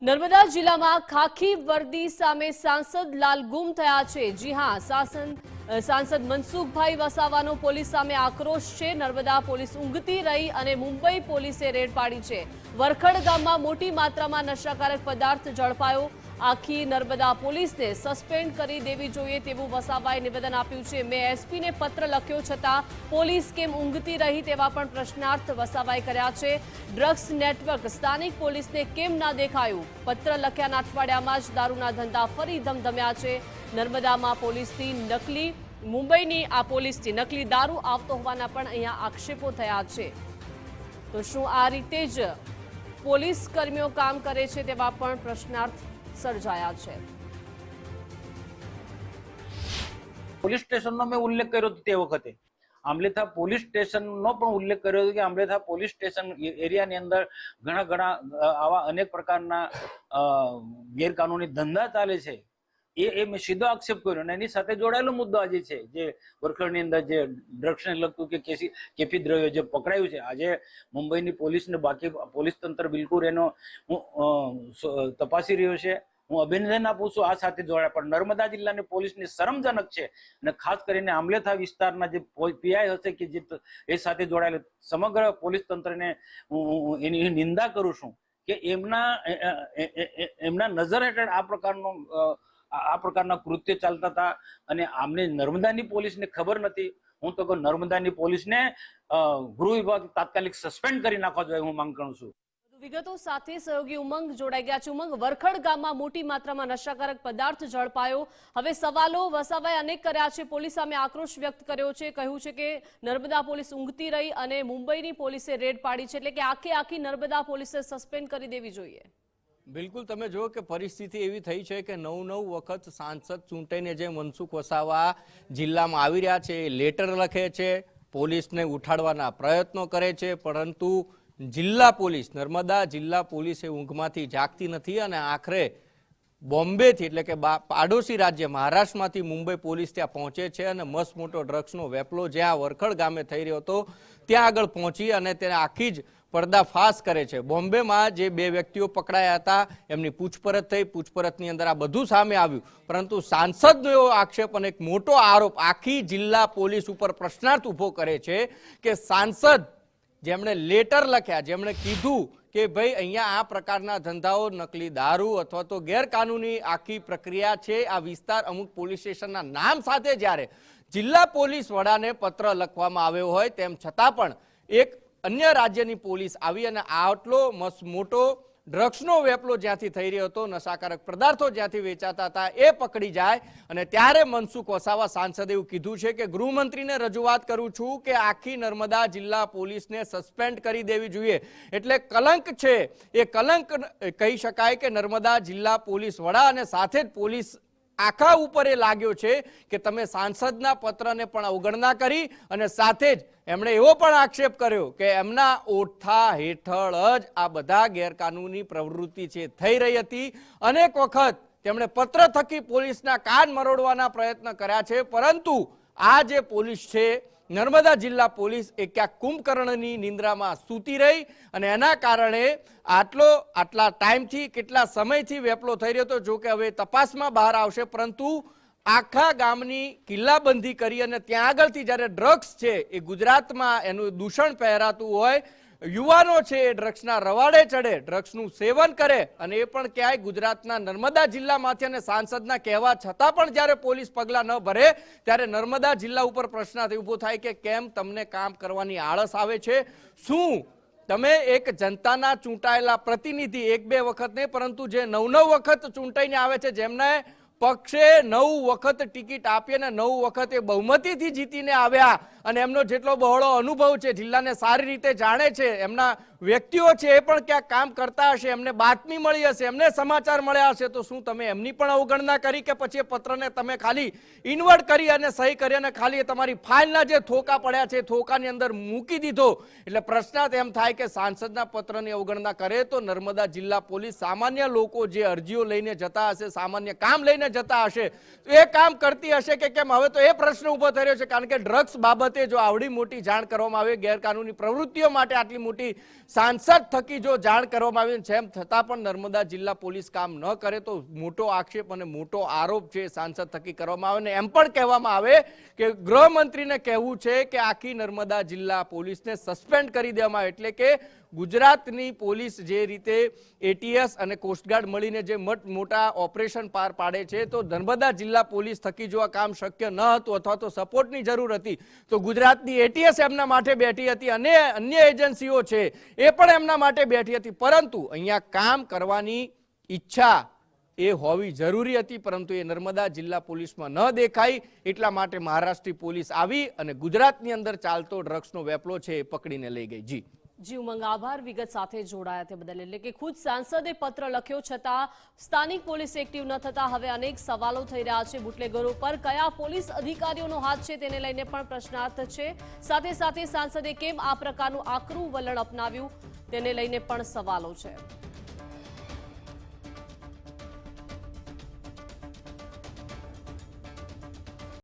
નર્મદા જિલ્લામાં ખાખી વર્દી સામે સાંસદ લાલ ગુમ થયા છે। જી હા, સાંસદ મનસુખભાઈ વસાવાનો પોલીસ સામે આક્રોશ છે। નર્મદા પોલીસ ઊંઘતી રહી અને મુંબઈ પોલીસે રેડ પાડી છે। વરખડ ગામમાં મોટી માત્રામાં નશાકારક પદાર્થ ઝડપાયો। આખી નર્મદા પોલીસને સસ્પેન્ડ કરી દેવી જોઈએ તેવું વસાવાએ નિવેદન આપ્યું છે। મેં એસપીને પત્ર લખ્યો છતાં પોલીસ કેમ ઊંઘતી રહી તેવા પણ પ્રશ્નાર્થ વસાવાએ કર્યા છે। ડ્રગ્સ નેટવર્ક સ્થાનિક પોલીસને કેમ ના દેખાયું? પત્ર લખ્યાના અઠવાડિયામાં જ દારૂના ધંધા ફરી ધમધમ્યા છે। નર્મદામાં પોલીસથી નકલી મુંબઈની આ પોલીસથી નકલી દારૂ આવતો હોવાના પણ અહીંયા આક્ષેપો થયા છે। તો શું આ રીતે જ પોલીસ કર્મીઓ કામ કરે છે તેવા પણ પ્રશ્નાર્થ સર્જાયા છે। પોલીસ સ્ટેશનનો મેં ઉલ્લેખ કર્યો હતો તે વખતે આંબલેથા પોલીસ સ્ટેશનનો પણ ઉલ્લેખ કર્યો હતો કે આંબલેથા પોલીસ સ્ટેશન એરિયાની અંદર ઘણા આવા અનેક પ્રકારના ગેરકાનૂની ધંધા ચાલે છે। એ મેં સીધો આક્ષેપ કર્યો અને એની સાથે જોડાયેલો મુદ્દો આજે છે જે વરખડની અંદર જે ડ્રગ્સને લગતું કે કેફી દ્રવ્ય જે પકડાયું છે। આજે મુંબઈની પોલીસને બાકી પોલીસ તંત્ર બિલકુલ એનો તપાસી રહ્યો છે। હું અભિનંદન આપું છું આ સાથે જોડાયા, પણ નર્મદા જિલ્લાની પોલીસની શરમજનક છે અને ખાસ કરીને આંબલેથા વિસ્તારના જે પીઆઈ હશે કે જે એ સાથે જોડાયેલ સમગ્ર પોલીસ તંત્રને હું એની નિંદા કરું છું કે એમના નજર હેઠળ આ પ્રકારના કૃત્ય ચાલતા હતા અને આમને નર્મદાની પોલીસને ખબર નથી। હું તો નર્મદાની પોલીસને ગૃહ વિભાગ તાત્કાલિક સસ્પેન્ડ કરી નાખવા જોઈએ હું માંગ કરું છું। વિગતો સાથે સહયોગી ઉમંગ જોડાઈ ગયા છે। ઉમંગ, વરખડ ગામમાં મોટી માત્રામાં નશાકારક પદાર્થ ઝડપાયો। હવે સવાલો વસાવાએ અનેક કર્યા છે। પોલીસ સામે આક્રોશ વ્યક્ત કર્યો છે। કહ્યું છે કે નર્મદા પોલીસ ઊંઘતી રહી અને મુંબઈની પોલીસે રેડ પાડી છે, એટલે કે આખી નર્મદા પોલીસે સસ્પેન્ડ કરી દેવી જોઈએ। બિલકુલ, તમે જો કે પરિસ્થિતિ એવી થઈ છે કે નવ વખત સાંસદ ચૂંટાઈને જે મનસુખ વસાવા જિલ્લામાં આવી રહ્યા છે, લેટર લખે છે, પોલીસને ઉઠાડવાના પ્રયત્નો કરે છે, પરંતુ જિલ્લા પોલીસ નર્મદા જિલ્લા પોલીસ એ ઊંઘમાંથી જાગતી નથી અને આખરે બોમ્બેથી એટલે કે પાડોશી રાજ્ય મહારાષ્ટ્રમાંથી મુંબઈ પોલીસ ત્યાં પહોંચે છે અને મસ્ત મોટો ડ્રગ્સનો વેપલો જ્યાં વરખડ ગામે થઈ રહ્યો હતો ત્યાં આગળ પહોંચી અને તેને આખી જ પર્દાફાશ કરે છે। બોમ્બેમાં જે બે વ્યક્તિઓ પકડાયા હતા એમની પૂછપરછ થઈ, પૂછપરછની અંદર આ બધું સામે આવ્યું, પરંતુ સાંસદનો એવો આક્ષેપ અને એક મોટો આરોપ આખી જિલ્લા પોલીસ ઉપર પ્રશ્નાર્થ ઉભો કરે છે કે સાંસદ જેમણે લેટર લખ્યા, જેમણે કીધું કે ભાઈ અહીંયા આ પ્રકારના ધંધાઓ નકલી દારૂ અથવા તો ગેરકાનૂની આખી પ્રક્રિયા છે, આ વિસ્તાર અમુક પોલીસ સ્ટેશનના નામ સાથે જ્યારે જિલ્લા પોલીસ વડાને પત્ર લખવામાં આવ્યો હોય તેમ છતાં પણ એક અન્ય રાજ્યની પોલીસ આવી અને આટલો મોટો ડ્રગ્સનો વેપલો જ્યાંથી થઈ રહ્યો હતો, નશાકારક પદાર્થો જ્યાંથી વેચાતા હતા એ પકડી જાય અને ત્યારે મનસુખ વસાવા સાંસદે એવું કીધું છે કે ગૃહમંત્રીને રજૂઆત કરું છું કે આખી નર્મદા જિલ્લા પોલીસને સસ્પેન્ડ કરી દેવી જોઈએ। એટલે કલંક છે એ કલંક કહી શકાય કે નર્મદા જિલ્લા પોલીસ વડા અને સાથે જ પોલીસ આખા ઉપર એ લાગ્યો છે કે તમે સાંસદના પત્રને પણ અવગણના કરી અને સાથે જ એમણે એવો પણ આક્ષેપ કર્યો કે એમના ઓઠા હેઠળ જ આ બધા ગેરકાનૂની પ્રવૃત્તિ છે થઈ રહી હતી। અનેક વખત તેમણે પત્ર થકી પોલીસના કાન મરોડવાના પ્રયત્ન કર્યા છે, પરંતુ આ જે પોલીસ છે નર્મદા જિલ્લા પોલીસ એ ક્યાંક કુંભકર્ણની નિંદ્રામાં સૂતી રહી અને એના કારણે આટલા ટાઈમથી કેટલા સમયથી વેપલો થઈ રહ્યો હતો। જો કે હવે તપાસમાં બહાર આવશે, પરંતુ આખા ગામની કિલ્લાબંધી કરી અને ત્યાં આગળથી જ્યારે ડ્રગ્સ છે એ ગુજરાતમાં એનું દૂષણ પહેરાતું હોય, યુવાનો છે એ ડ્રગ્સના રવાડે ચડે, ડ્રગ્સનું સેવન કરે અને એ પણ ક્યાંય ગુજરાતના નર્મદા જિલ્લામાંથી અને સાંસદના કહેવા છતાં પણ જ્યારે પોલીસ પગલાં ન ભરે ત્યારે નર્મદા જિલ્લા ઉપર પ્રશ્ન ઉભો થાય કે કેમ તમને કામ કરવાની આળસ આવે છે? શું તમે એક જનતાના ચૂંટાયેલા પ્રતિનિધિ એક બે વખત નહીં પરંતુ જે નવ વખત ચૂંટાઈને આવે છે, જેમને પક્ષે 9 વખત ટિકિટ આપી અને 9 વખત એ બહુમતીથી જીતીને આવ્યા અને એમનો જેટલો બહોળો અનુભવ છે, જિલ્લાને સારી રીતે જાણે છે, એમના વ્યક્તિઓ છે એ પણ ક્યાંક કામ કરતા હશે, એમને બાતમી મળી હશે, એમને સમાચાર મળ્યા હશે, તો શું તમે એમની પણ અવગણના કરી કે પછી એ પત્રને તમે ખાલી ઇન્વર્ટ કરી અને સહી કરી અને ખાલી તમારી ફાઇલના જે થોકા પડ્યા છે થોકાની અંદર મૂકી દીધો? એટલે પ્રશ્નાર્થ એમ થાય કે સાંસદના પત્રની અવગણના કરે તો નર્મદા જિલ્લા પોલીસ સામાન્ય લોકો જે અરજીઓ લઈને જતા હશે, સામાન્ય કામ લઈને જતા હશે, એ કામ કરતી હશે કે કેમ? હવે તો એ પ્રશ્ન ઉભો થઈ રહ્યો છે, કારણ કે ડ્રગ્સ બાબત બાબતે જો આવડી મોટી જાણ કરવામાં આવે, ગેરકાનૂની પ્રવૃત્તિઓ માટે આટલી મોટી સાંસદ થકી જો જાણ કરવામાં આવી, તેમ છતાં પણ નર્મદા જિલ્લા પોલીસ કામ ન કરે તો મોટો આક્ષેપ અને મોટો આરોપ છે સાંસદ થકી કરવામાં આવે. અને એમ પણ કહેવામાં આવે કે ગૃહમંત્રીને કહેવું છે કે આખી નર્મદા જિલ્લા પોલીસને સસ્પેન્ડ કરી દેવામાં આવે. એટલે કે ગુજરાતની પોલીસ જે રીતે એટીએસ અને કોસ્ટગાર્ડ મળીને જે મોટા ઓપરેશન પાર પાડે છે, તો નર્મદા જિલ્લા પોલીસ થકી જો આ કામ શક્ય ન હતું અથવા તો સપોર્ટની જરૂર હતી તો ગુજરાતની એટીએસ એમના માટે બેઠી હતી અને અન્ય એજન્સીઓ છે એ પણ એમના માટે બેઠી હતી. પરંતુ અહીંયા કામ કરવાની ઈચ્છા એ હોવી જરૂરી હતી, પરંતુ એ નર્મદા જિલ્લા પોલીસમાં ન દેખાઈ. એટલા માટે મહારાષ્ટ્રની પોલીસ આવી અને ગુજરાતની અંદર ચાલતો ડ્રગ્સનો વેપલો છે એ પકડીને લઈ ગઈ. જી ઉમંગ, આભાર વિગત સાથે જોડાયા તે બદલ. એટલે કે ખુદ સાંસદે પત્ર લખ્યો છતાં સ્થાનિક પોલીસ એક્ટિવ ન થતા હવે અનેક સવાલો થઈ રહ્યા છે. બુટલેગરો પર કયા પોલીસ અધિકારીઓનો હાથ છે તેને લઈને પણ પ્રશ્નાર્થ છે. સાથે સાથે સાંસદે કેમ આ પ્રકારનું આકરું વલણ અપનાવ્યું તેને લઈને પણ સવાલો છે.